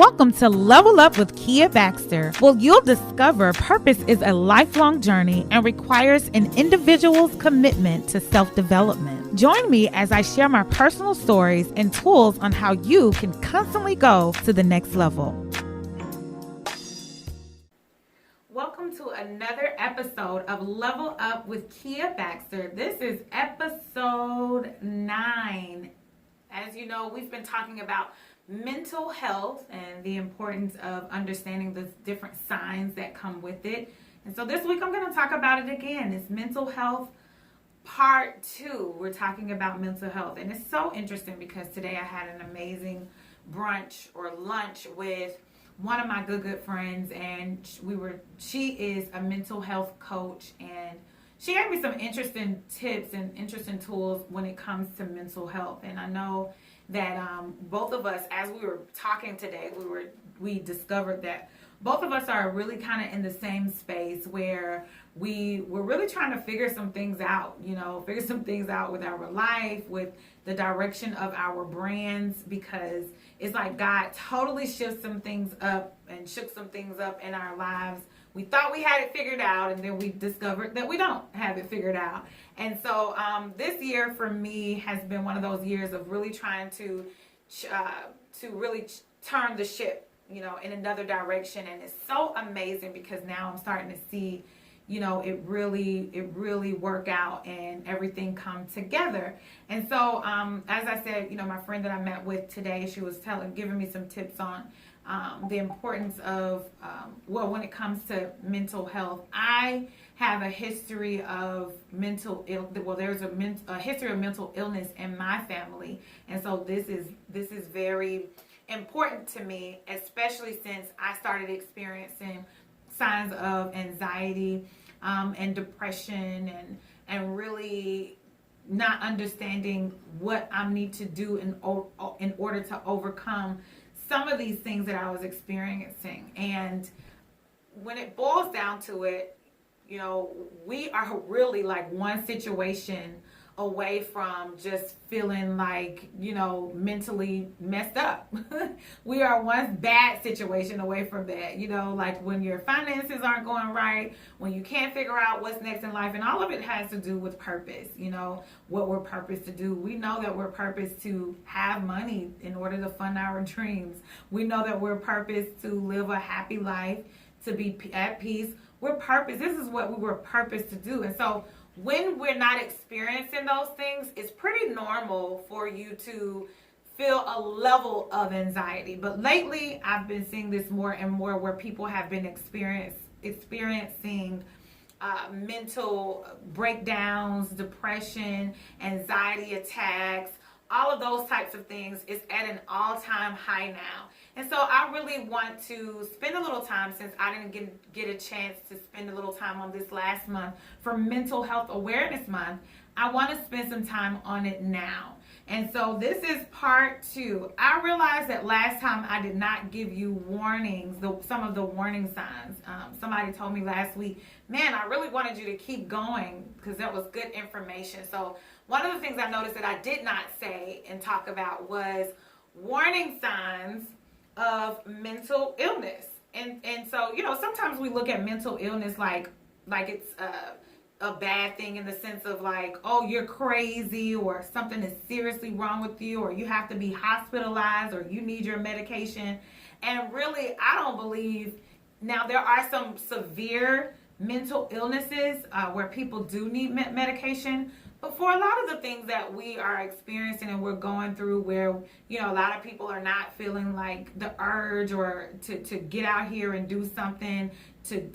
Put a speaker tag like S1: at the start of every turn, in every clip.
S1: Welcome to Level Up with Kia Baxter. Well, you'll discover purpose is a lifelong journey and requires an individual's commitment to self-development. Join me as I share my personal stories and tools on how you can constantly go to the next level. Welcome to another episode of Level Up with Kia Baxter. This is episode 9. As you know, we've been talking about mental health and the importance of understanding the different signs that come with it. And so this week I'm going to talk about it again. It's mental health part 2. We're talking about mental health. And it's so interesting because today I had an amazing brunch or lunch with one of my good friends, and she is a mental health coach, and she gave me some interesting tips and interesting tools when it comes to mental health. And I know that both of us, as we were talking today, we discovered that both of us are really kind of in the same space where we're really trying to figure some things out with our life, with the direction of our brands, because it's like God totally shook some things up in our lives. We thought we had it figured out, and then we discovered that we don't have it figured out. And so this year for me has been one of those years of really trying to really turn the ship, in another direction. And it's so amazing because now I'm starting to see, it really work out and everything come together. And so, as I said, my friend that I met with today, she was giving me some tips on the importance of, when it comes to mental health. I have a history of there's a history of mental illness in my family. And so this is very important to me, especially since I started experiencing signs of anxiety and depression and really not understanding what I need to do in order to overcome some of these things that I was experiencing. And when it boils down to it, we are really like one situation away from just feeling like, mentally messed up. We are one bad situation away from that, like when your finances aren't going right, when you can't figure out what's next in life. And all of it has to do with purpose, what we're purposed to do. We know that we're purposed to have money in order to fund our dreams. We know that we're purposed to live a happy life, to be at peace. This is what we were purposed to do. And so when we're not experiencing those things, it's pretty normal for you to feel a level of anxiety. But lately, I've been seeing this more and more where people have been experiencing mental breakdowns, depression, anxiety attacks, all of those types of things is at an all-time high now. And so I really want to spend a little time, since I didn't get a chance to spend a little time on this last month for Mental Health Awareness Month. I want to spend some time on it now. And so this is part 2. I realized that last time I did not give you warnings, some of the warning signs. Somebody told me last week, man, I really wanted you to keep going because that was good information. So one of the things I noticed that I did not say and talk about was warning signs of mental illness. And so, sometimes we look at mental illness like it's a bad thing, in the sense of like, oh, you're crazy, or something is seriously wrong with you, or you have to be hospitalized, or you need your medication. And really, I don't believe. Now, there are some severe mental illnesses where people do need medication. But for a lot of the things that we are experiencing and we're going through, where, a lot of people are not feeling like the urge or to get out here and do something, to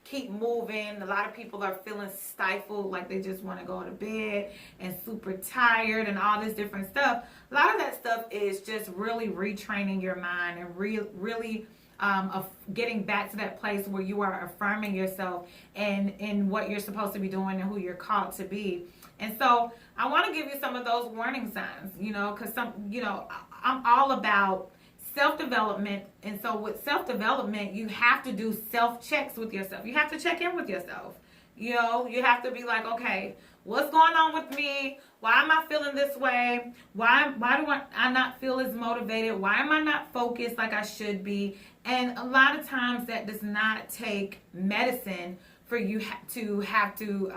S1: keep moving. A lot of people are feeling stifled, like they just want to go to bed and super tired and all this different stuff. A lot of that stuff is just really retraining your mind and really of getting back to that place where you are affirming yourself and in what you're supposed to be doing and who you're called to be. And so I want to give you some of those warning signs, because I'm all about self-development. And so with self-development, you have to do self-checks with yourself. You have to check in with yourself. You have to be like, okay, What's going on with me? Why am I feeling this way? Why do I not feel as motivated? Why am I not focused like I should be? And a lot of times that does not take medicine for you to have to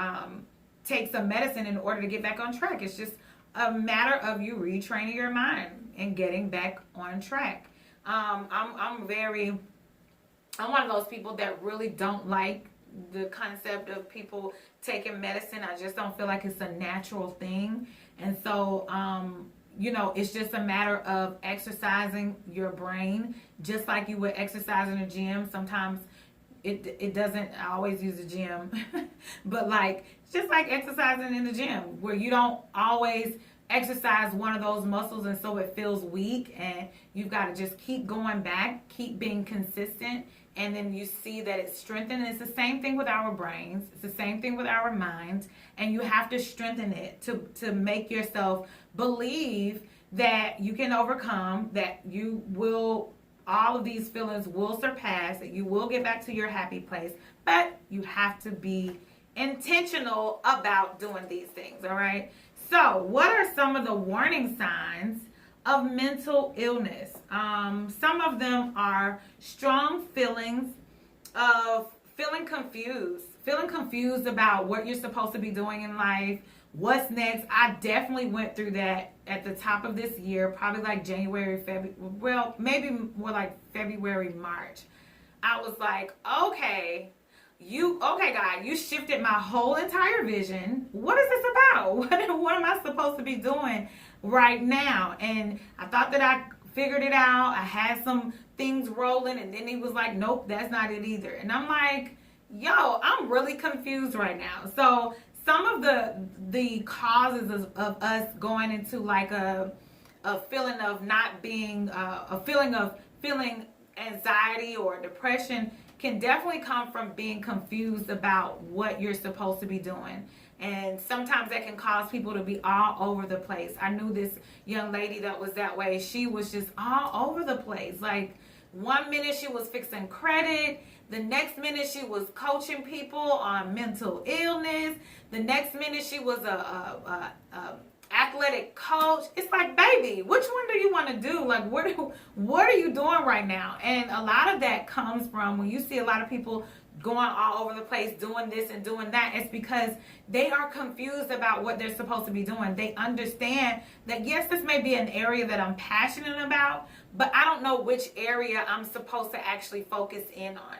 S1: take some medicine in order to get back on track. It's just a matter of you retraining your mind and getting back on track. I'm one of those people that really don't like the concept of people taking medicine. I just don't feel like it's a natural thing. And so, it's just a matter of exercising your brain, just like you would exercise in a gym. Sometimes it doesn't, I always use the gym, but like, just like exercising in the gym, where you don't always exercise one of those muscles and so it feels weak, and you've got to just keep going back, keep being consistent, and then you see that it's strengthened. And it's the same thing with our brains. It's the same thing with our minds. And you have to strengthen it to make yourself believe that you can overcome, that you will, all of these feelings will surpass, that you will get back to your happy place. But you have to be intentional about doing these things, all right? So what are some of the warning signs of mental illness? Some of them are strong feelings of feeling confused about what you're supposed to be doing in life, what's next. I definitely went through that at the top of this year, probably like January, February, well, maybe more like February, March. I was like, okay, God, you shifted my whole entire vision. What is this about? What am I supposed to be doing right now? And I thought that I figured it out. I had some things rolling, and then he was like, nope, that's not it either. And I'm like, yo, I'm really confused right now. So some of the causes of us going into like a feeling of not being, feeling anxiety or depression can definitely come from being confused about what you're supposed to be doing. And sometimes that can cause people to be all over the place. I knew this young lady that was that way. She was just all over the place. Like, one minute she was fixing credit. The next minute she was coaching people on mental illness. The next minute she was a athletic coach. It's like, baby, which one do you want to do? Like, what are you doing right now? And a lot of that comes from when you see a lot of people going all over the place doing this and doing that. It's because they are confused about what they're supposed to be doing. They understand that, yes, this may be an area that I'm passionate about, but I don't know which area I'm supposed to actually focus in on.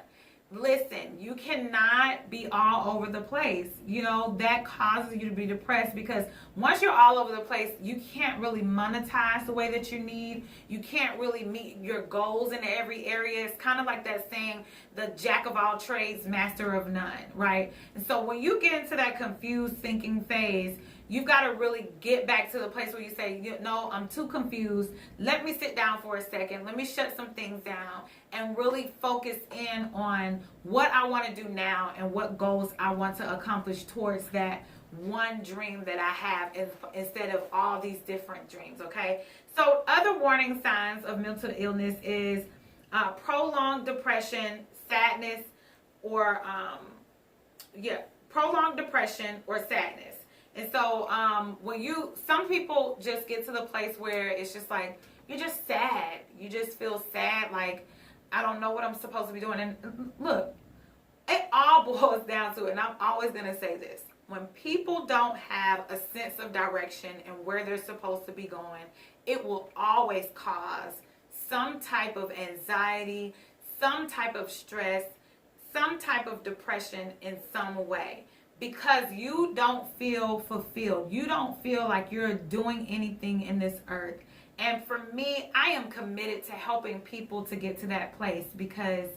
S1: Listen, you cannot be all over the place. That causes you to be depressed, because once you're all over the place, you can't really monetize the way that you need. You can't really meet your goals in every area. It's kind of like that saying, the jack of all trades, master of none, right? And so when you get into that confused thinking phase, you've got to really get back to the place where you say, no, I'm too confused. Let me sit down for a second. Let me shut some things down and really focus in on what I want to do now and what goals I want to accomplish towards that one dream that I have, instead of all these different dreams, okay? So other warning signs of mental illness is prolonged depression, sadness, or prolonged depression or sadness. And so some people just get to the place where it's just like, you're just sad. You just feel sad, like, I don't know what I'm supposed to be doing. And look, it all boils down to it, and I'm always going to say this. When people don't have a sense of direction and where they're supposed to be going, it will always cause some type of anxiety, some type of stress, some type of depression in some way. Because you don't feel fulfilled. You don't feel like you're doing anything in this earth. And for me, I am committed to helping people to get to that place, because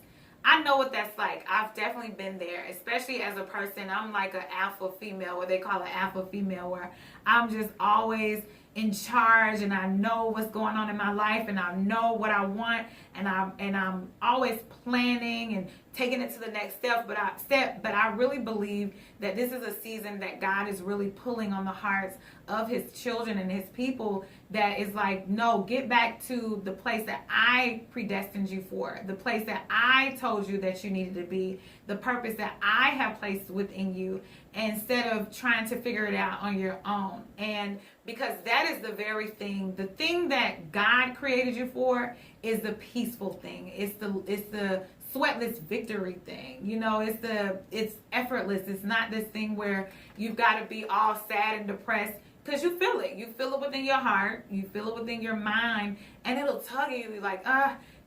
S1: I know what that's like. I've definitely been there, especially as a person. I'm like an alpha female, what they call an alpha female, where I'm just always in charge, and I know what's going on in my life, and I know what I want, and I'm always planning and taking it to the next step. But I really believe that this is a season that God is really pulling on the hearts of his children and his people, that is like, no, get back to the place that I predestined you for, the place that I told you that you needed to be, the purpose that I have placed within you, instead of trying to figure it out on your own. And because that is the very thing, the thing that God created you for is the peaceful thing. It's the sweatless victory thing. You know, it's effortless. It's not this thing where you've got to be all sad and depressed, because you feel it. You feel it within your heart. You feel it within your mind, and it'll tug you like,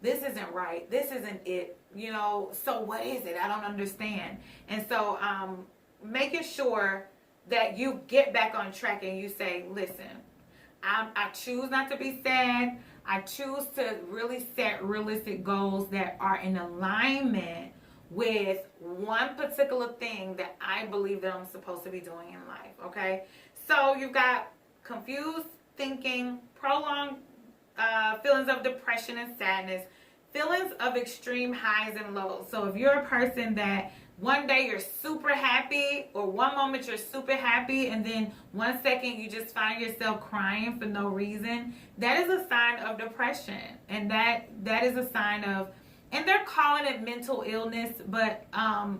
S1: this isn't right. This isn't it. You know, so what is it? I don't understand. And so making sure that you get back on track and you say, listen, I choose not to be sad. I choose to really set realistic goals that are in alignment with one particular thing that I believe that I'm supposed to be doing in life, okay? So you've got confused thinking, prolonged feelings of depression and sadness, feelings of extreme highs and lows. So if you're a person that one day you're super happy, or one moment you're super happy, and then one second you just find yourself crying for no reason, that is a sign of depression. And that is a sign of, and they're calling it mental illness, but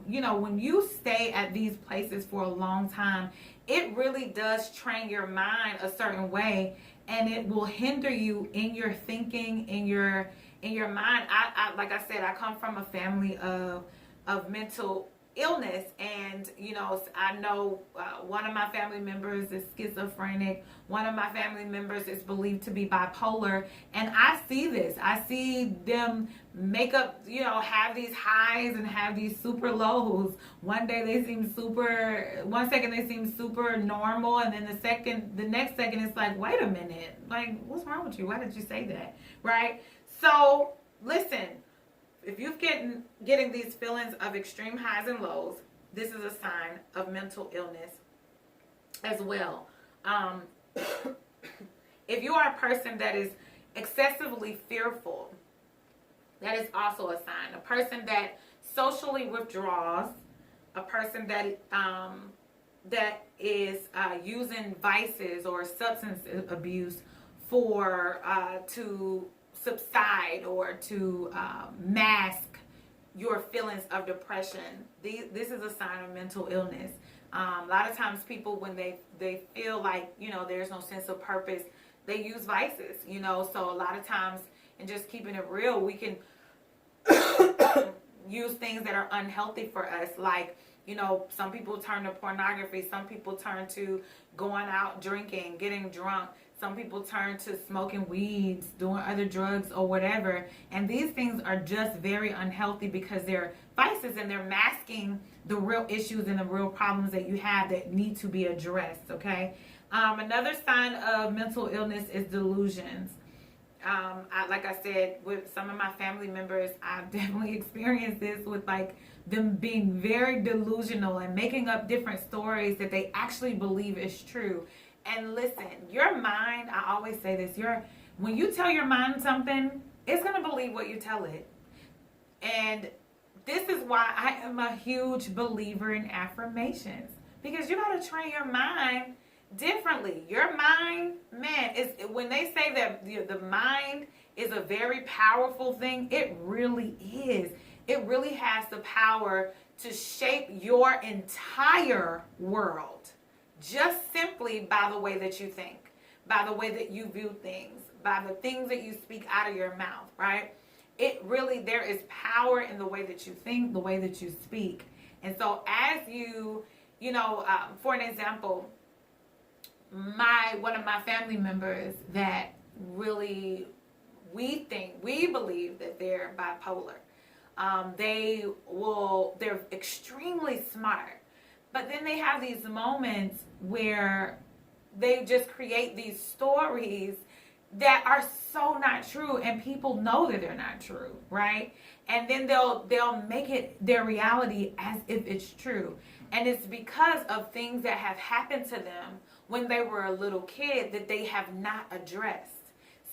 S1: you know, when you stay at these places for a long time, it really does train your mind a certain way, and it will hinder you in your thinking, in your mind. I like I said, I come from a family of mental illness, and you know, I know one of my family members is schizophrenic, one of my family members is believed to be bipolar, and I see this. I see them make up, you know, have these highs and have these super lows. One day they seem one second they seem super normal, and then the next second it's like, wait a minute, like, what's wrong with you? Why did you say that? Right? So listen, if you've getting these feelings of extreme highs and lows, this is a sign of mental illness as well. If you are a person that is excessively fearful, that is also a sign. A person that socially withdraws, a person that that is using vices or substance abuse to subside or to mask your feelings of depression. This is a sign of mental illness. A lot of times people, when they feel like, you know, there's no sense of purpose, they use vices, you know. So a lot of times, and just keeping it real, we can use things that are unhealthy for us, like, you know, some people turn to pornography, some people turn to going out drinking, getting drunk, some people turn to smoking weeds, doing other drugs or whatever. And these things are just very unhealthy because they're vices, and they're masking the real issues and the real problems that you have that need to be addressed, okay? Another sign of mental illness is delusions. Like I said, with some of my family members, I've definitely experienced this with like them being very delusional and making up different stories that they actually believe is true. And listen, your mind, I always say this, when you tell your mind something, it's going to believe what you tell it. And this is why I am a huge believer in affirmations, because you got to train your mind differently. Your mind, man, is, when they say that the mind is a very powerful thing, it really is. It really has the power to shape your entire world, just simply by the way that you think, by the way that you view things, by the things that you speak out of your mouth, right? It really, there is power in the way that you think, the way that you speak. And so as you know, for an example, one of my family members that really, we believe that they're bipolar. They're extremely smart, but then they have these moments where they just create these stories that are so not true, and people know that they're not true, right? And then they'll make it their reality as if it's true. And it's because of things that have happened to them when they were a little kid that they have not addressed.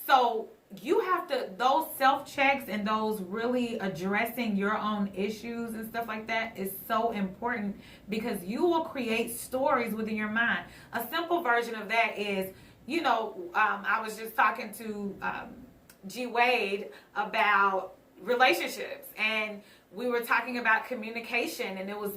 S1: So you have to, those self-checks and those really addressing your own issues and stuff like that is so important, because you will create stories within your mind. A simple version of that is, I was just talking to G. Wade about relationships, and we were talking about communication, and it was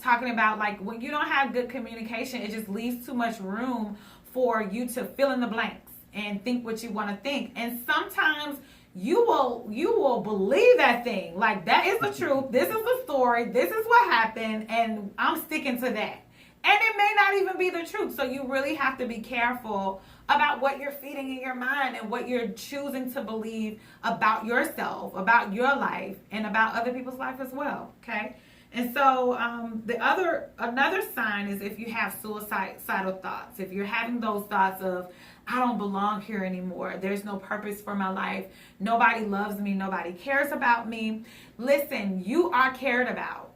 S1: talking about, like, when you don't have good communication, it just leaves too much room for you to fill in the blanks and think what you want to think. And sometimes you will believe that thing, like, that is the truth, this is the story, this is what happened, and I'm sticking to that. And it may not even be the truth. So you really have to be careful about what you're feeding in your mind and what you're choosing to believe about yourself, about your life, and about other people's life as well. Okay. And so another sign is if you have suicidal thoughts. If you're having those thoughts of, I don't belong here anymore, there's no purpose for my life, nobody loves me, nobody cares about me. Listen, you are cared about.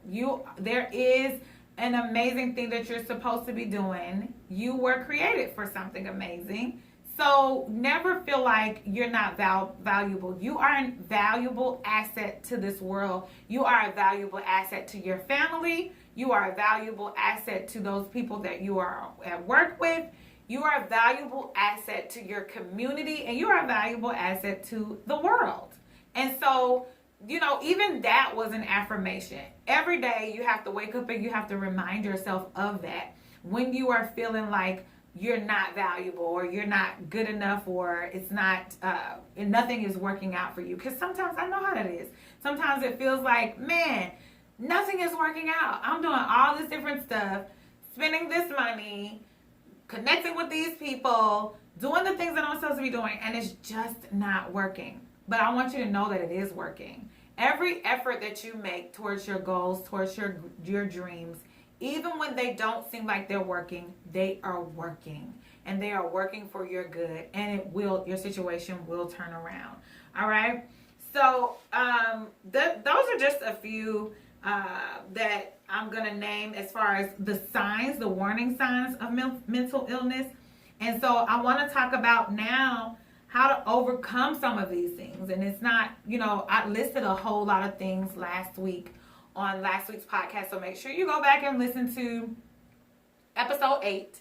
S1: There is an amazing thing that you're supposed to be doing. You were created for something amazing. So never feel like you're not valuable. You are a valuable asset to this world. You are a valuable asset to your family. You are a valuable asset to those people that you are at work with. You are a valuable asset to your community, and you are a valuable asset to the world. And so, even that was an affirmation. Every day you have to wake up and you have to remind yourself of that. When you are feeling like you're not valuable, or you're not good enough, or it's not, and nothing is working out for you. Because sometimes, I know how that is. Sometimes it feels like, man, nothing is working out. I'm doing all this different stuff, spending this money, connecting with these people, doing the things that I'm supposed to be doing, and it's just not working. But I want you to know that it is working. Every effort that you make towards your goals, towards your dreams, even when they don't seem like they're working, they are working. And they are working for your good. And your situation will turn around. All right? So those are just a few that I'm going to name as far as the signs, the warning signs of mental illness. And so I want to talk about now how to overcome some of these things. And it's not, I listed a whole lot of things last week on last week's podcast. So make sure you go back and listen to episode 8,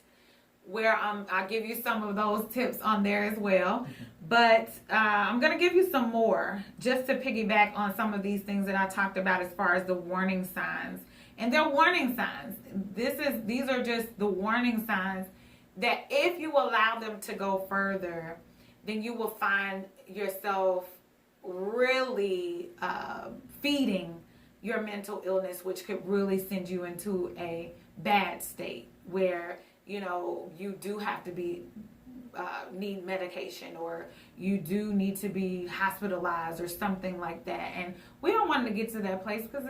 S1: where I'll give you some of those tips on there as well. But I'm going to give you some more just to piggyback on some of these things that I talked about as far as the warning signs. And they're warning signs. These are just the warning signs that if you allow them to go further, then you will find yourself really feeding your mental illness, which could really send you into a bad state where, you do have to need medication, or you do need to be hospitalized or something like that. And we don't want to get to that place, because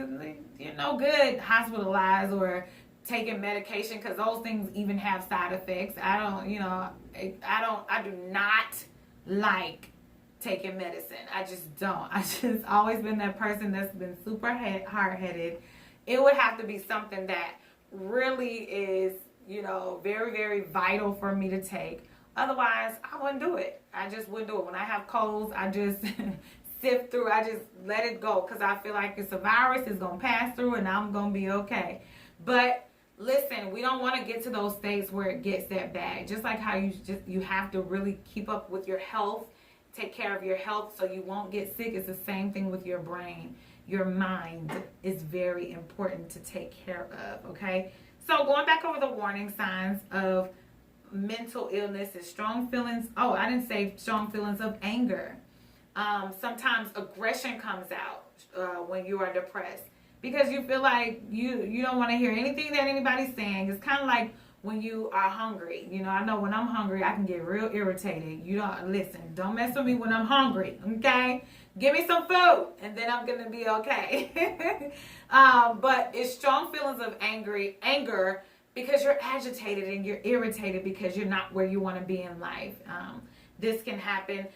S1: you're no good hospitalized or taking medication, because those things even have side effects. I do not like taking medicine. I just don't. I just always been that person that's been super hard-headed. It would have to be something that really is, very, very vital for me to take. Otherwise, I wouldn't do it. I just wouldn't do it. When I have colds, I just sift through. I just let it go, because I feel like it's a virus. It's going to pass through, and I'm going to be okay. But listen, we don't want to get to those states where it gets that bad. Just like how you have to really keep up with your health, take care of your health so you won't get sick. It's the same thing with your brain. Your mind is very important to take care of, okay? So going back over the warning signs of mental illness is strong feelings. Oh, I didn't say strong feelings of anger. Sometimes aggression comes out when you are depressed, because you feel like you don't want to hear anything that anybody's saying. It's kind of like when you are hungry. I know when I'm hungry, I can get real irritated. Don't mess with me when I'm hungry, okay? Give me some food, and then I'm going to be okay. But it's strong feelings of anger, because you're agitated and you're irritated because you're not where you want to be in life. This can happen.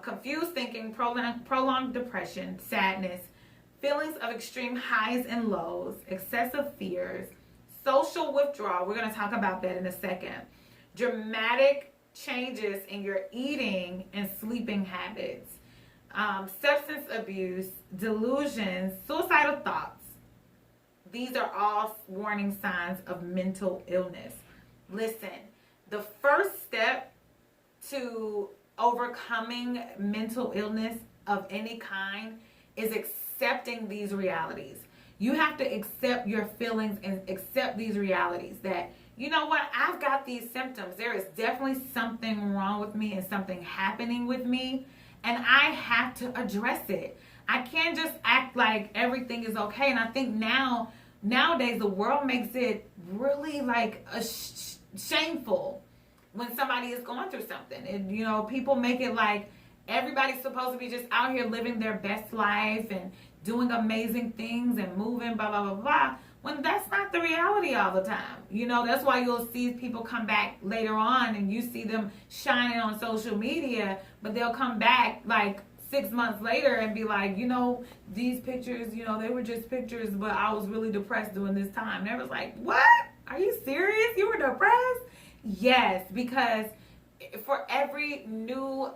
S1: Confused thinking, prolonged depression, sadness, feelings of extreme highs and lows, excessive fears, social withdrawal. We're going to talk about that in a second. dramatic changes in your eating and sleeping habits, substance abuse, delusions, suicidal thoughts. These are all warning signs of mental illness. Listen, the first step to overcoming mental illness of any kind is accepting these realities. You have to accept your feelings and accept these realities that, you know what, I've got these symptoms. There is definitely something wrong with me and something happening with me, and I have to address it. I can't just act like everything is okay. And I think nowadays the world makes it really like shameful when somebody is going through something. And, you know, people make it like everybody's supposed to be just out here living their best life and doing amazing things and moving, blah, blah, blah, blah, when that's not the reality all the time. You know, that's why you'll see people come back later on and you see them shining on social media, but they'll come back like 6 months later and be like, you know, these pictures, you know, they were just pictures, but I was really depressed during this time. And everyone's like, what? Are you serious? You were depressed? Yes, because for every new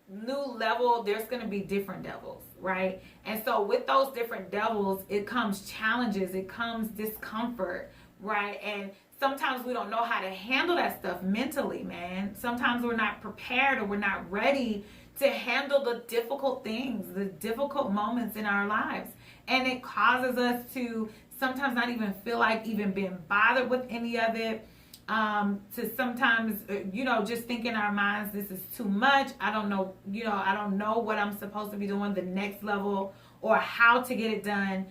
S1: level, there's going to be different devils, right? And so with those different devils, it comes challenges, it comes discomfort, right? And sometimes we don't know how to handle that stuff mentally, man. Sometimes we're not prepared or we're not ready to handle the difficult things, the difficult moments in our lives. And it causes us to sometimes not even feel like even being bothered with any of it. To sometimes, you know, just think in our minds, this is too much. I don't know, you know, I don't know what I'm supposed to be doing the next level or how to get it done.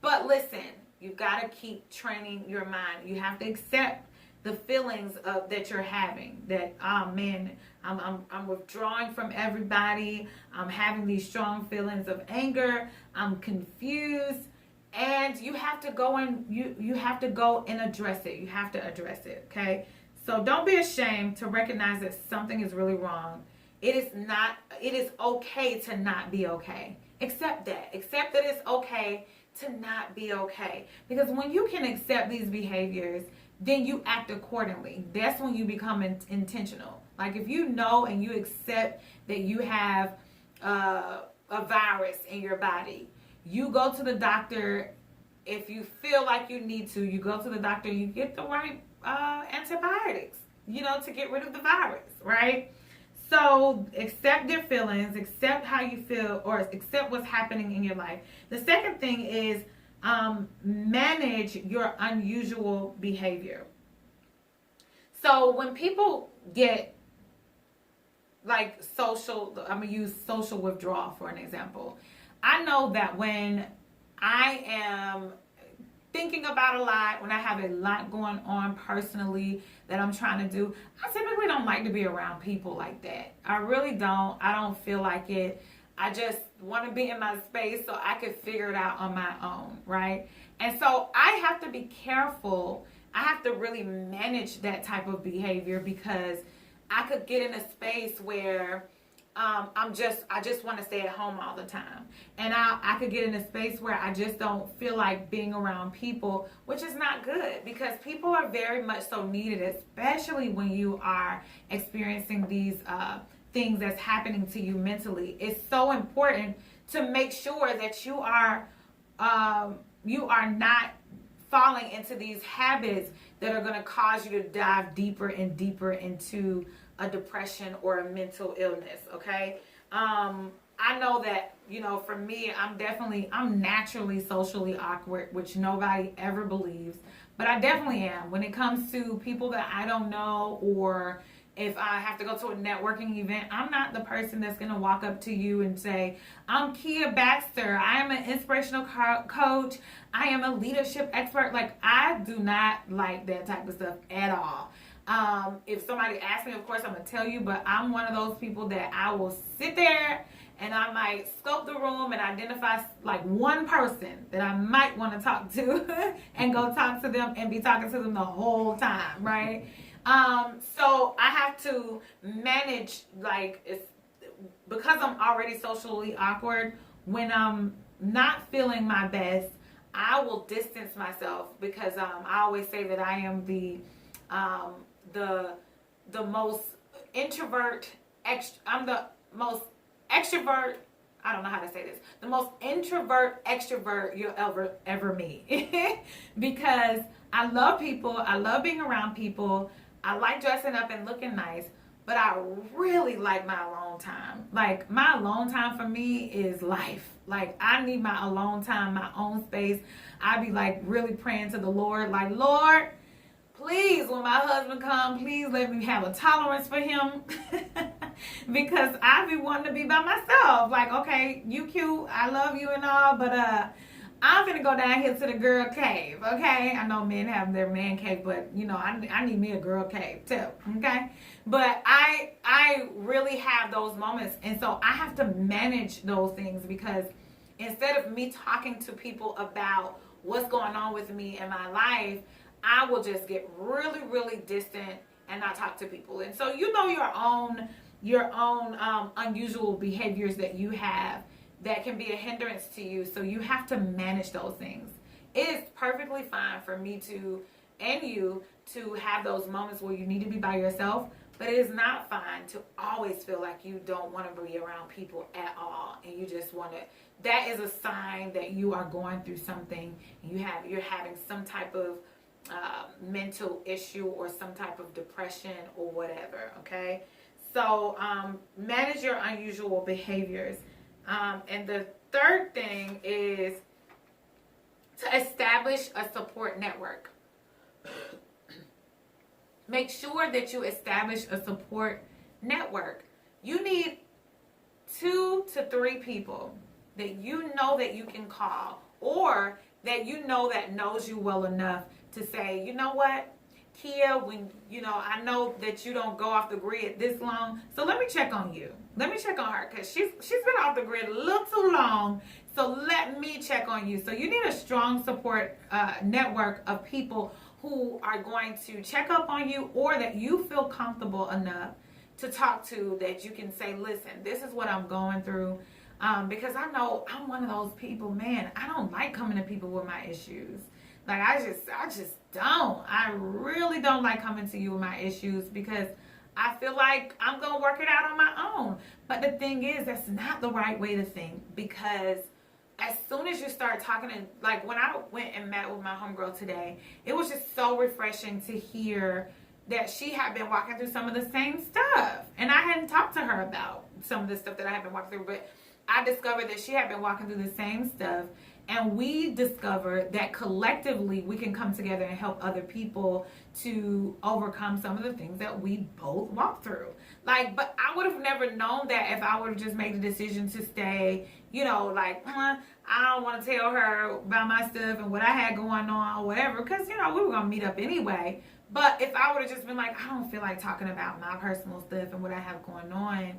S1: But listen, you've got to keep training your mind. You have to accept the feelings that you're having. That, oh man, I'm withdrawing from everybody. I'm having these strong feelings of anger. I'm confused. And you have to go and you have to go and address it. You have to address it, okay? So don't be ashamed to recognize that something is really wrong. It is okay to not be okay. Accept that. Accept that it's okay to not be okay. Because when you can accept these behaviors, then you act accordingly. That's when you become intentional. Like if you know and you accept that you have a virus in your body, you go to the doctor. If you feel like you need to, you go to the doctor, you get the right antibiotics, you know, to get rid of the virus, right? So accept your feelings, accept how you feel, or accept what's happening in your life. The second thing is manage your unusual behavior. So when people get like I'm going to use social withdrawal for an example. I know that when I am thinking about a lot, when I have a lot going on personally that I'm trying to do, I typically don't like to be around people like that. I really don't. I don't feel like it. I just want to be in my space so I can figure it out on my own, right? And so I have to be careful. I have to really manage that type of behavior because I could get in a space where I just want to stay at home all the time. And I could get in a space where I just don't feel like being around people, which is not good because people are very much so needed, especially when you are experiencing these things that's happening to you mentally. It's so important to make sure that you are not falling into these habits that are going to cause you to dive deeper and deeper into a depression or a mental illness, okay? I know that, you know, for me, I'm naturally socially awkward, which nobody ever believes, but I definitely am. When it comes to people that I don't know, or if I have to go to a networking event, I'm not the person that's going to walk up to you and say, I'm Kia Baxter. I am an inspirational coach. I am a leadership expert. Like, I do not like that type of stuff at all. If somebody asks me, of course, I'm going to tell you, but I'm one of those people that I will sit there and I might scope the room and identify like one person that I might want to talk to and go talk to them and be talking to them the whole time, right? So I have to manage, like, because I'm already socially awkward, when I'm not feeling my best, I will distance myself because I always say that I am the the most introvert, I'm the most extrovert, I don't know how to say this, the most introvert extrovert you'll ever meet. Because I love people, I love being around people, I like dressing up and looking nice, but I really like my alone time. Like, my alone time for me is life. Like, I need my alone time, my own space. I be like really praying to the Lord, like, Lord, please, when my husband comes, please let me have a tolerance for him. Because I be wanting to be by myself. Like, okay, you cute, I love you and all, but I'm gonna go down here to the girl cave, okay? I know men have their man cave, but you know, I need me a girl cave too, okay? But I really have those moments, and so I have to manage those things, because instead of me talking to people about what's going on with me in my life, I will just get really, really distant and not talk to people. And so you know your own unusual behaviors that you have that can be a hindrance to you. So you have to manage those things. It is perfectly fine for me to, and you, to have those moments where you need to be by yourself, but it is not fine to always feel like you don't want to be around people at all, and you just want to. That is a sign that you are going through something. You're having some type of mental issue or some type of depression or whatever. Okay, so manage your unusual behaviors. And the third thing is to establish a support network. Make sure that you establish a support network. You need 2 to 3 people that you know that you can call, or that you know that knows you well enough to say, you know what, Kia, when I know that you don't go off the grid this long, so let me check on you. Let me check on her, because she's been off the grid a little too long. So let me check on you. So you need a strong support network of people who are going to check up on you, or that you feel comfortable enough to talk to, that you can say, listen, this is what I'm going through. Because I know I'm one of those people, man, I don't like coming to people with my issues. Like, I just don't. I really don't like coming to you with my issues, because I feel like I'm going to work it out on my own. But the thing is, that's not the right way to think, because as soon as you start talking, and like when I went and met with my homegirl today, it was just so refreshing to hear that she had been walking through some of the same stuff. And I hadn't talked to her about some of the stuff that I had been walking through, but I discovered that she had been walking through the same stuff. And we discovered that collectively we can come together and help other people to overcome some of the things that we both walked through. Like, but I would have never known that if I would have just made the decision to stay, like, I don't want to tell her about my stuff and what I had going on or whatever, because, we were going to meet up anyway. But if I would have just been like, I don't feel like talking about my personal stuff and what I have going on,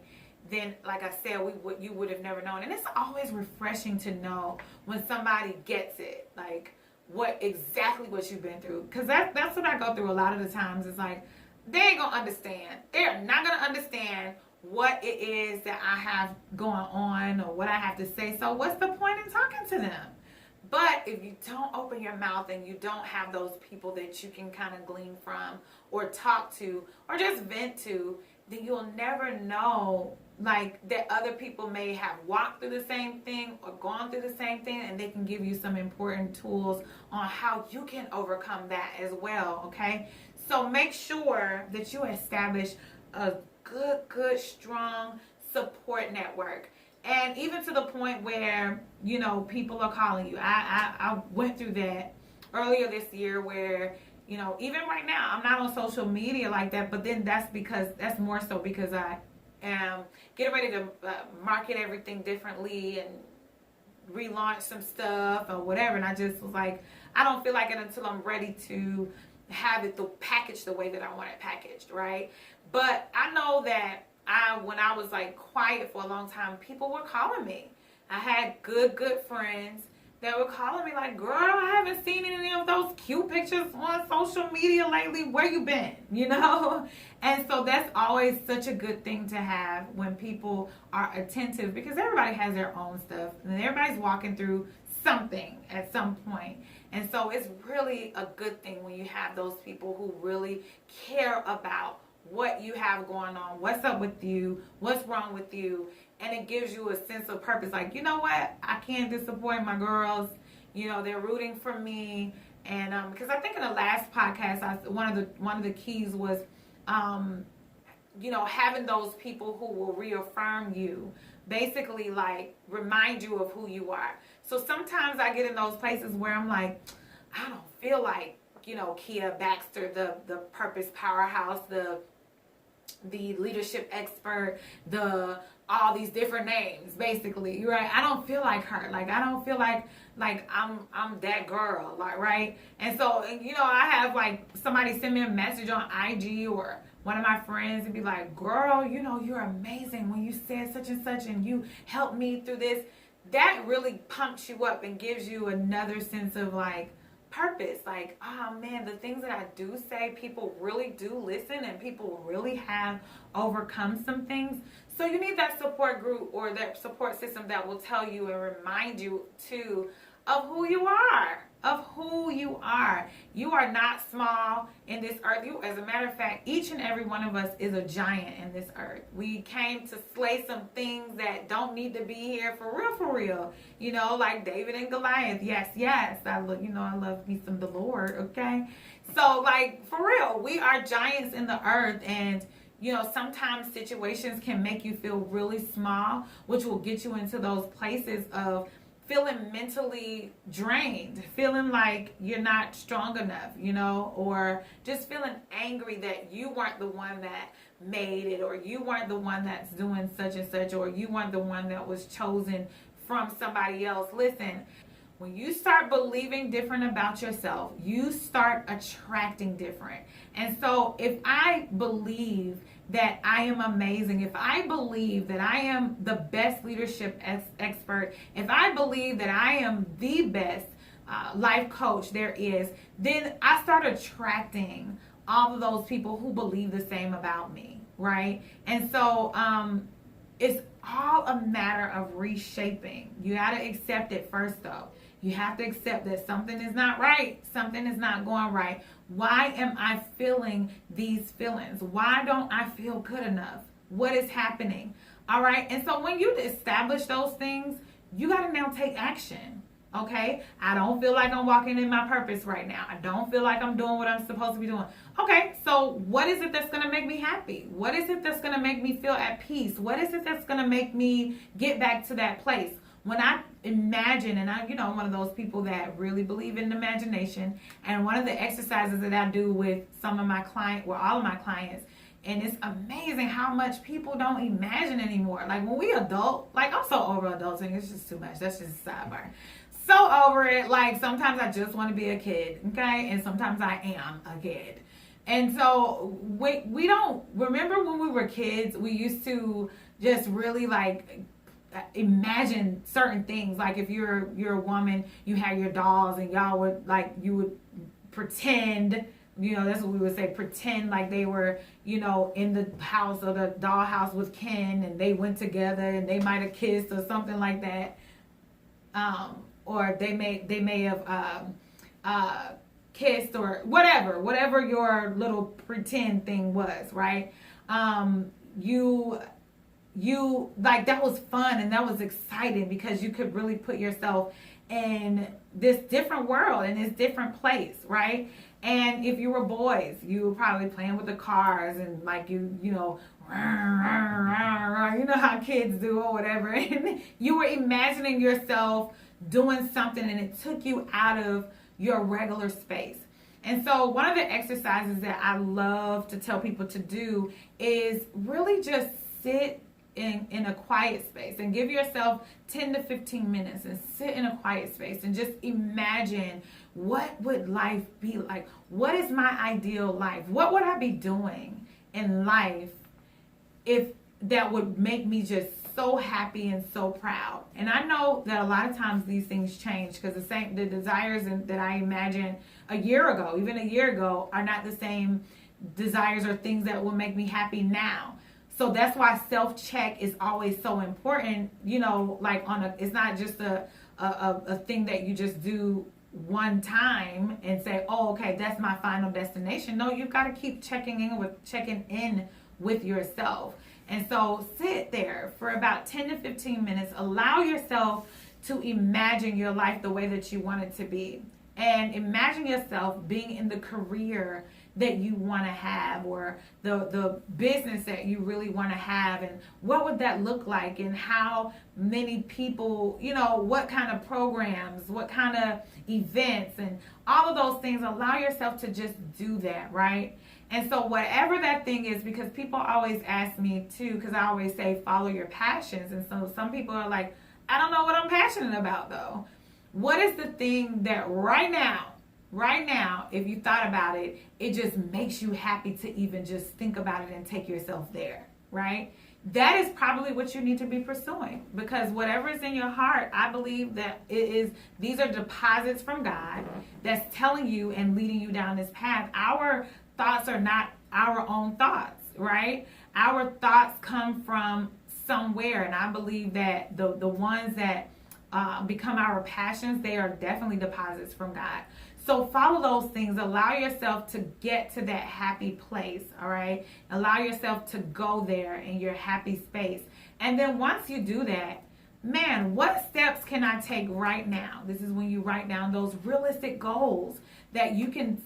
S1: then, like I said, you would have never known. And it's always refreshing to know when somebody gets it, like what you've been through. Because that's what I go through a lot of the times. It's like, they ain't going to understand. They're not going to understand what it is that I have going on or what I have to say. So what's the point in talking to them? But if you don't open your mouth and you don't have those people that you can kind of glean from or talk to or just vent to, then you'll never know, like, that other people may have walked through the same thing or gone through the same thing, and they can give you some important tools on how you can overcome that as well, okay? So make sure that you establish a good, strong support network. And even to the point where, people are calling you. I went through that earlier this year where, even right now, I'm not on social media like that, but then that's more so because I am getting ready to market everything differently and relaunch some stuff or whatever. And I just was like, I don't feel like it until I'm ready to have it packaged the way that I want it packaged, right? But I know that when I was like quiet for a long time, people were calling me. I had good friends that were calling me like, girl, I haven't seen any of those cute pictures on social media lately. Where you been? And so that's always such a good thing to have when people are attentive, because everybody has their own stuff and everybody's walking through something at some point. And so it's really a good thing when you have those people who really care about what you have going on, what's up with you, what's wrong with you, and it gives you a sense of purpose. Like, you know what? I can't disappoint my girls. You know, they're rooting for me. And because I think in the last podcast, one of the keys was, you know, having those people who will reaffirm you, basically like remind you of who you are. So sometimes I get in those places where I'm like, I don't feel like, you know, Kia Baxter, the purpose powerhouse, the leadership expert, all these different names, basically, right? I don't feel like her. Like, I don't feel like I'm that girl, like, right? And so, you know, I have like somebody send me a message on IG or one of my friends and be like, girl, you know, you're amazing when you said such and such and you helped me through this. That really pumps you up and gives you another sense of like purpose. Like, oh man, the things that I do say, people really do listen and people really have overcome some things. So you need that support group or that support system that will tell you and remind you too of who you are. You are not small in this earth. As a matter of fact, each and every one of us is a giant in this earth. We came to slay some things that don't need to be here for real. You know, like David and Goliath. Yes. I love me some the Lord, okay? So like for real, we are giants in the earth, and you know, sometimes situations can make you feel really small, which will get you into those places of feeling mentally drained, feeling like you're not strong enough, you know, or just feeling angry that you weren't the one that made it, or you weren't the one that's doing such and such, or you weren't the one that was chosen from somebody else. Listen, when you start believing different about yourself, you start attracting different. And so if I believe that I am amazing, if I believe that I am the best leadership expert, if I believe that I am the best life coach there is, then I start attracting all of those people who believe the same about me, right? And so it's all a matter of reshaping. You got to accept it first, though. You have to accept that something is not right. Something is not going right. Why am I feeling these feelings? Why don't I feel good enough? What is happening? All right. And so when you establish those things, you got to now take action. Okay. I don't feel like I'm walking in my purpose right now. I don't feel like I'm doing what I'm supposed to be doing. Okay. So what is it that's going to make me happy? What is it that's going to make me feel at peace? What is it that's going to make me get back to that place? When I imagine, and I'm one of those people that really believe in imagination, and one of the exercises that I do with all of my clients, and it's amazing how much people don't imagine anymore. Like when we adult, like I'm so over adulting, it's just too much. That's just a sidebar. So over it, like sometimes I just want to be a kid, okay? And sometimes I am a kid. And so we don't, remember when we were kids, we used to just really like imagine certain things. Like if you're a woman, you had your dolls and you would pretend, that's what we would say, pretend like they were, in the house or the dollhouse with Ken and they went together and they might have kissed or something like that. Or they may have kissed or whatever your little pretend thing was, right? You like, that was fun and that was exciting because you could really put yourself in this different world, in this different place, right? And if you were boys, you were probably playing with the cars and like you know how kids do or whatever, and you were imagining yourself doing something and it took you out of your regular space. And so one of the exercises that I love to tell people to do is really just sit in a quiet space and give yourself 10 to 15 minutes and sit in a quiet space and just imagine, what would life be like? What is my ideal life? What would I be doing in life if that would make me just so happy and so proud? And I know that a lot of times these things change because the desires that I imagined even a year ago, are not the same desires or things that will make me happy now. So that's why self-check is always so important, like it's not just a thing that you just do one time and say, oh, okay, that's my final destination. No, you've got to keep checking in with yourself. And so sit there for about 10 to 15 minutes. Allow yourself to imagine your life the way that you want it to be. And imagine yourself being in the career that you want to have, or the business that you really want to have, and what would that look like, and how many people, what kind of programs, what kind of events, and all of those things. Allow yourself to just do that, right? And so whatever that thing is, because people always ask me too, because I always say follow your passions, and so some people are like, I don't know what I'm passionate about though. What is the thing that right now, if you thought about it, it just makes you happy to even just think about it and take yourself there, right? That is probably what you need to be pursuing, because whatever is in your heart, I believe that these are deposits from God that's telling you and leading you down this path. Our thoughts are not our own thoughts, right? Our thoughts come from somewhere, and I believe that the ones that become our passions, they are definitely deposits from God. So follow those things. Allow yourself to get to that happy place, all right? Allow yourself to go there in your happy space. And then once you do that, man, what steps can I take right now? This is when you write down those realistic goals that you can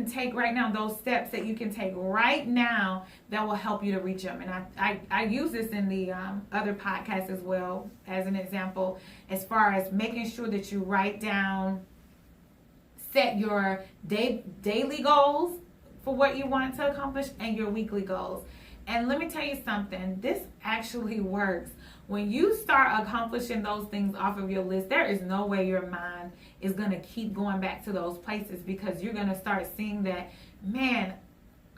S1: take right now, those steps that you can take right now that will help you to reach them. And I use this in the other podcast as well as an example, as far as making sure that you write down, set your daily goals for what you want to accomplish and your weekly goals. And let me tell you something, this actually works. When you start accomplishing those things off of your list, there is no way your mind is going to keep going back to those places, because you're going to start seeing that, man,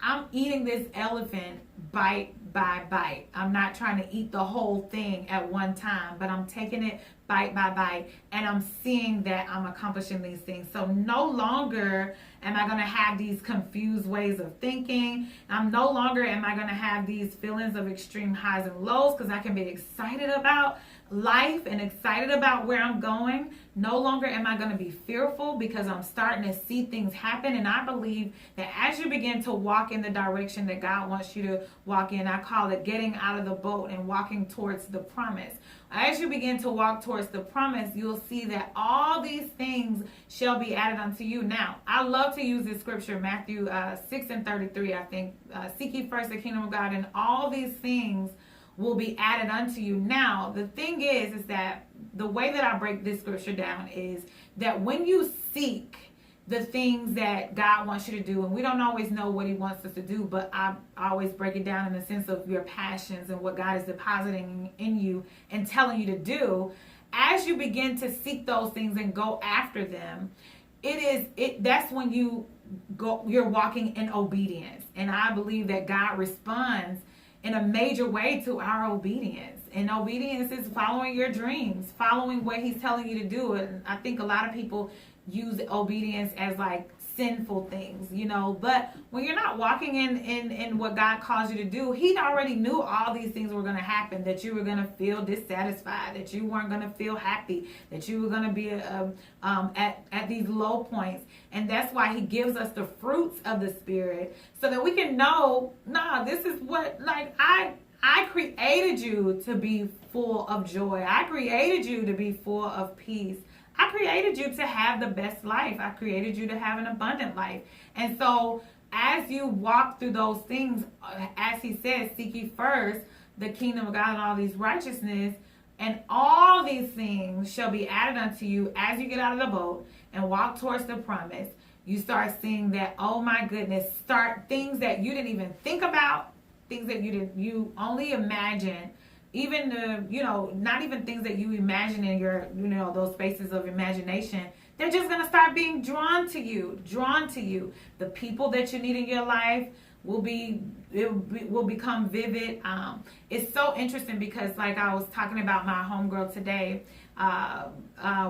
S1: I'm eating this elephant bite by bite. I'm not trying to eat the whole thing at one time, but I'm taking it bite by bite, and I'm seeing that I'm accomplishing these things. So no longer am I going to have these confused ways of thinking. I'm no longer am I going to have these feelings of extreme highs and lows, because I can be excited about life and excited about where I'm going. No longer am I going to be fearful, because I'm starting to see things happen. And I believe that as you begin to walk in the direction that God wants you to walk in, I call it getting out of the boat and walking towards the promise. As you begin to walk towards the promise, you'll see that all these things shall be added unto you. Now, I love to use this scripture, Matthew 6:33, I think. Seek ye first the kingdom of God, and all these things will be added unto you. Now, the thing is that the way that I break this scripture down is that when you seek the things that God wants you to do, and we don't always know what he wants us to do, but I always break it down in the sense of your passions and what God is depositing in you and telling you to do. As you begin to seek those things and go after them, that's when you're walking in obedience. And I believe that God responds in a major way to our obedience. And obedience is following your dreams, following what he's telling you to do. And I think a lot of people use obedience as like sinful things, but when you're not walking in what God calls you to do, he already knew all these things were going to happen, that you were going to feel dissatisfied, that you weren't going to feel happy, that you were going to be at these low points. And that's why he gives us the fruits of the Spirit, so that we can know, this is what, I created you to be full of joy. I created you to be full of peace. I created you to have the best life. I created you to have an abundant life. And so as you walk through those things, as he says, seek ye first the kingdom of God and all these righteousness, and all these things shall be added unto you. As you get out of the boat and walk towards the promise, you start seeing that, oh my goodness, start things that you didn't even think about, things that you only imagine. Even not even things that you imagine in your, those spaces of imagination, they're just going to start being drawn to you. The people that you need in your life will become vivid. It's so interesting because, like I was talking about my homegirl today,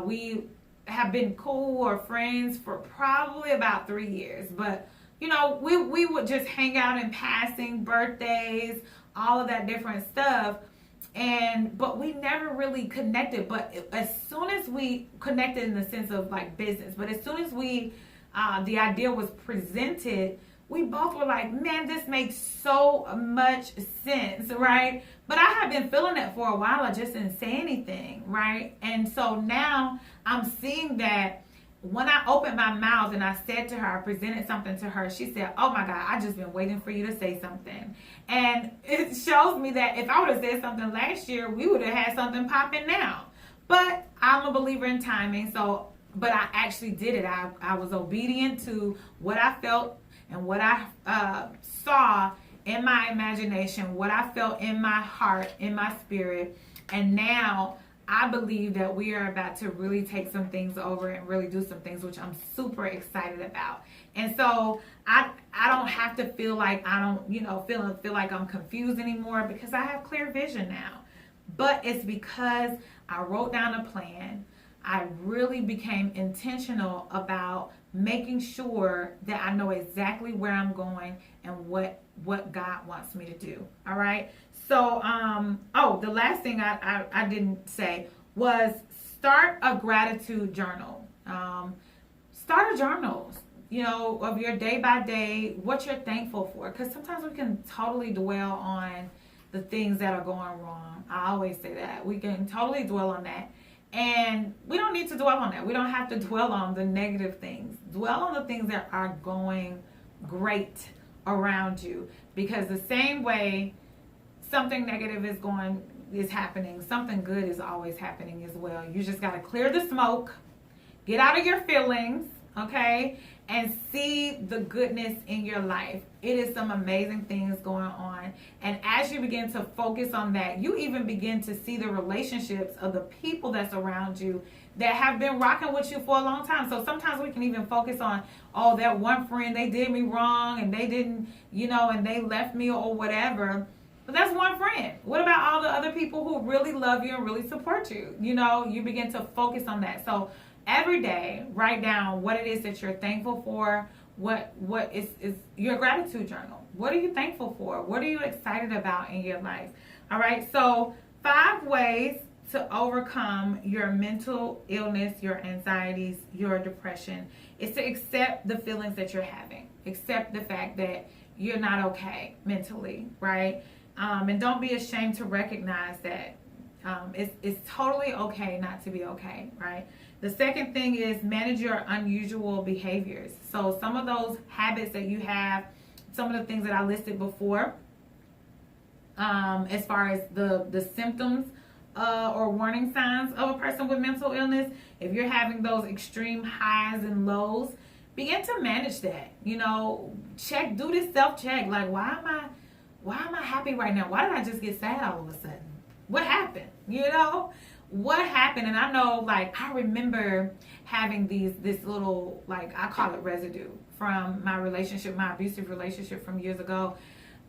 S1: we have been cool or friends for probably about 3 years, but we would just hang out in passing, birthdays, all of that different stuff. but we never really connected. But as soon as we connected in the sense of like business, but as soon as we the idea was presented, we both were like, man, this makes so much sense, right? But I have been feeling it for a while. I just didn't say anything, right? And so now I'm seeing that when I opened my mouth and I said to her, I presented something to her, she said, oh my God, I just been waiting for you to say something. And it shows me that if I would have said something last year, we would have had something popping now. But I'm a believer in timing. But I actually did it. I was obedient to what I felt and what I saw in my imagination, what I felt in my heart, in my spirit. And now I believe that we are about to really take some things over and really do some things, which I'm super excited about. And so I don't have to feel like I don't, feel like I'm confused anymore, because I have clear vision now. But it's because I wrote down a plan. I really became intentional about making sure that I know exactly where I'm going and what God wants me to do. All right. So, the last thing I didn't say was start a gratitude journal. Start a journal, of your day by day, what you're thankful for. Because sometimes we can totally dwell on the things that are going wrong. I always say that. We can totally dwell on that. And we don't need to dwell on that. We don't have to dwell on the negative things. Dwell on the things that are going great around you. Because the same way something negative is happening, something good is always happening as well. You just got to clear the smoke, get out of your feelings, okay, and see the goodness in your life. It is some amazing things going on. And as you begin to focus on that, you even begin to see the relationships of the people that's around you that have been rocking with you for a long time. So sometimes we can even focus on, oh, that one friend, they did me wrong and they didn't, and they left me or whatever. But that's one friend. What about all the other people who really love you and really support you? You begin to focus on that. So every day, write down what it is that you're thankful for. What is your gratitude journal? What are you thankful for? What are you excited about in your life? All right. So 5 ways to overcome your mental illness, your anxieties, your depression is to accept the feelings that you're having. Accept the fact that you're not okay mentally, right? And don't be ashamed to recognize that it's totally okay not to be okay, right? The second thing is manage your unusual behaviors. So some of those habits that you have, some of the things that I listed before, as far as the symptoms or warning signs of a person with mental illness, if you're having those extreme highs and lows, begin to manage that. Do this self-check. Like, why am I happy right now? Why did I just get sad all of a sudden? What happened? What happened? And I know, I remember having this little, I call it residue from my abusive relationship from years ago.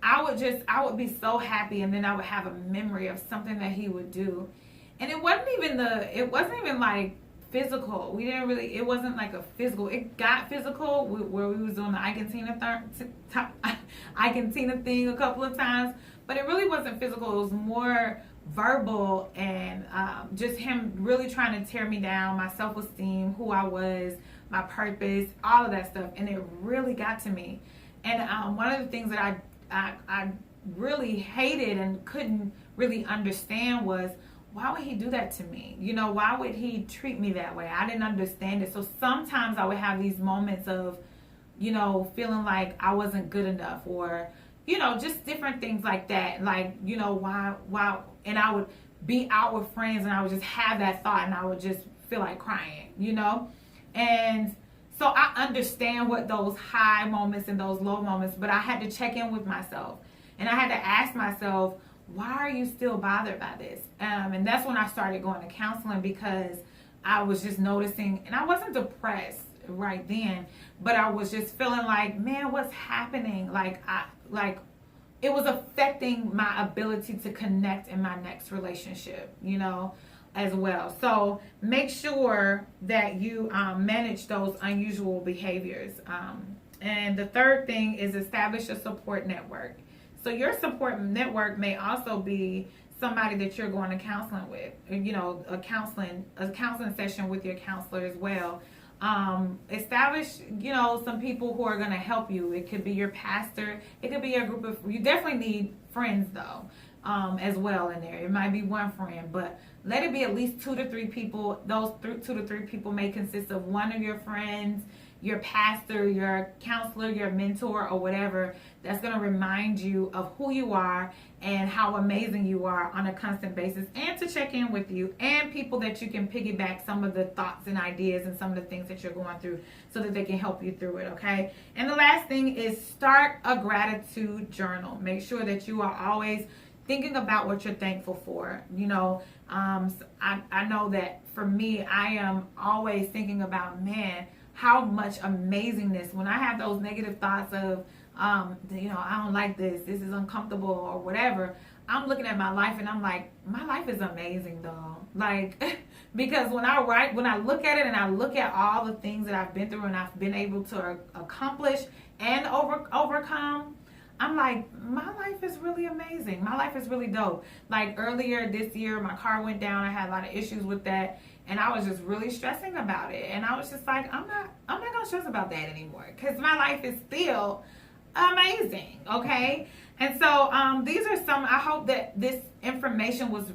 S1: I would be so happy, and then I would have a memory of something that he would do. And it wasn't even like physical. It wasn't like a physical. It got physical where we was doing the Ike and Tina thing a couple of times, but it really wasn't physical. It was more verbal, and just him really trying to tear me down, my self-esteem, who I was, my purpose, all of that stuff. And it really got to me. And one of the things that I really hated and couldn't really understand was, why would he do that to me? Why would he treat me that way? I didn't understand it. So sometimes I would have these moments of, feeling like I wasn't good enough, or, just different things like that. Like, why? And I would be out with friends and I would just have that thought and I would just feel like crying, And so I understand what those high moments and those low moments, but I had to check in with myself. And I had to ask myself, why are you still bothered by this? And that's when I started going to counseling, because I was just noticing, and I wasn't depressed right then, but I was just feeling like, man, what's happening? It was affecting my ability to connect in my next relationship, as well. So make sure that you manage those unusual behaviors. And the third thing is establish a support network. So your support network may also be somebody that you're going to counseling with, a counseling session with your counselor as well. Establish, some people who are going to help you. It could be your pastor. It could be a group of, you definitely need friends though, as well in there. It might be one friend, but let it be at least 2 to 3 people. Those 2 to 3 people may consist of one of your friends, your pastor, your counselor, your mentor, or whatever, that's going to remind you of who you are and how amazing you are on a constant basis, and to check in with you, and people that you can piggyback some of the thoughts and ideas and some of the things that you're going through so that they can help you through it, okay? And the last thing is start a gratitude journal. Make sure that you are always thinking about what you're thankful for. I know that for me, I am always thinking about, man, how much amazingness, when I have those negative thoughts of, I don't like this is uncomfortable or whatever, I'm looking at my life and I'm like, my life is amazing though. Like, because when I look at it and I look at all the things that I've been through and I've been able to accomplish and overcome, I'm like, my life is really amazing. My life is really dope. Like earlier this year, my car went down. I had a lot of issues with that. And I was just really stressing about it. And I was just like, I'm not going to stress about that anymore. Because my life is still amazing. Okay? And so these are some, I hope that this information was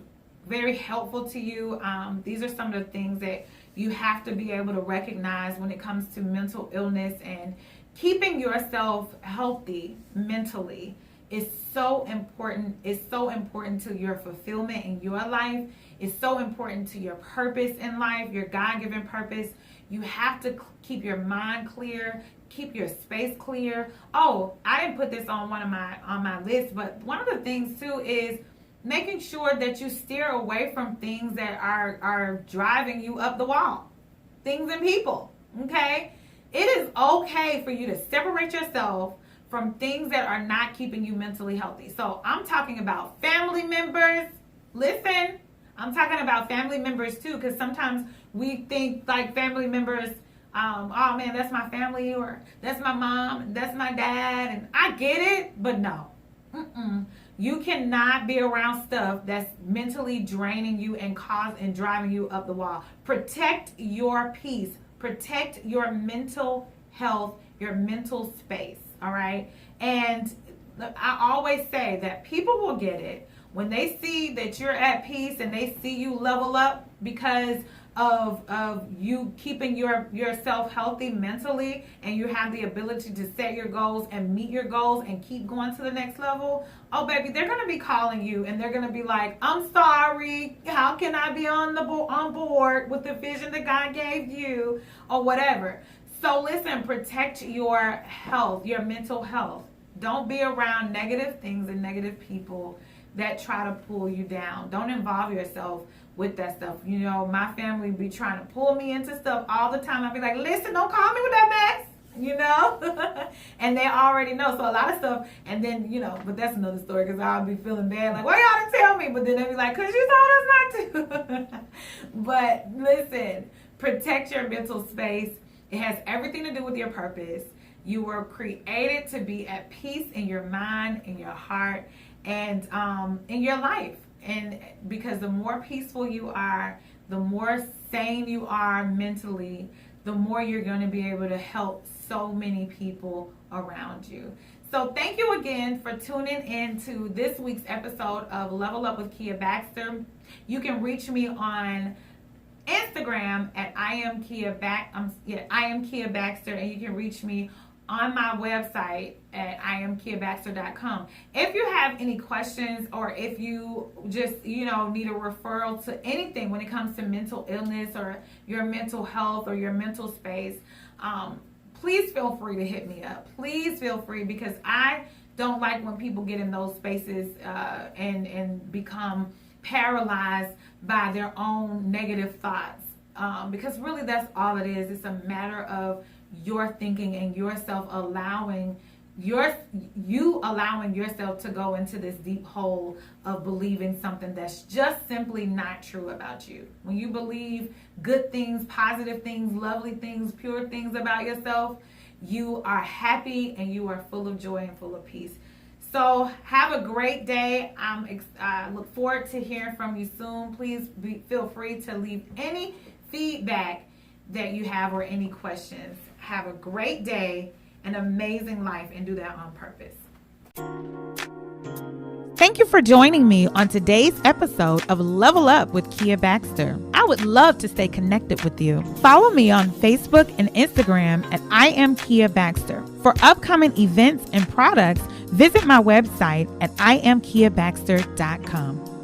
S1: very helpful to you. These are some of the things that you have to be able to recognize when it comes to mental illness, and keeping yourself healthy mentally is so important. It's so important to your fulfillment in your life. It's so important to your purpose in life, your God-given purpose. You have to keep your mind clear, keep your space clear. Oh, I didn't put this on on my list, but one of the things too is making sure that you steer away from things that are driving you up the wall. Things and people, okay? It is okay for you to separate yourself from things that are not keeping you mentally healthy. So I'm talking about family members. Listen, I'm talking about family members too, because sometimes we think like family members, oh man, that's my family, or that's my mom, that's my dad, and I get it, but no. You cannot be around stuff that's mentally draining you and driving you up the wall. Protect your peace. Protect your mental health, your mental space, all right? And I always say that people will get it when they see that you're at peace and they see you level up because of you keeping yourself healthy mentally, and you have the ability to set your goals and meet your goals and keep going to the next level. Oh baby, they're going to be calling you and they're going to be like, I'm sorry, how can I be on board with the vision that God gave you, or whatever. So listen, protect your health, your mental health. Don't be around negative things and negative people that try to pull you down. Don't involve yourself with that stuff. My family be trying to pull me into stuff all the time. I'll be like, listen, don't call me with that mess, and they already know. So a lot of stuff, and then, but that's another story, because I'll be feeling bad, like, why y'all didn't tell me? But then they'll be like, because you told us not to. But listen, protect your mental space. It has everything to do with your purpose. You were created to be at peace in your mind, in your heart, and in your life. And because the more peaceful you are, the more sane you are mentally, the more you're going to be able to help so many people around you. So thank you again for tuning in to this week's episode of Level Up with Kia Baxter. You can reach me on Instagram at I am Kia Baxter, and you can reach me on my website at IamKiaBaxter.com. If you have any questions, or if you just, need a referral to anything when it comes to mental illness or your mental health or your mental space, please feel free to hit me up. Please feel free, because I don't like when people get in those spaces and become paralyzed by their own negative thoughts, because really that's all it is. It's a matter of your thinking and yourself allowing yourself to go into this deep hole of believing something that's just simply not true about you. When you believe good things, positive things, lovely things, pure things about yourself, you are happy and you are full of joy and full of peace. So have a great day. I look forward to hearing from you soon. Please feel free to leave any feedback that you have or any questions. Have a great day, an amazing life, and do that on purpose. Thank you for joining me on today's episode of Level Up with Kia Baxter. I would love to stay connected with you. Follow me on Facebook and Instagram at I am Kia Baxter. For upcoming events and products, visit my website at IamKiaBaxter.com.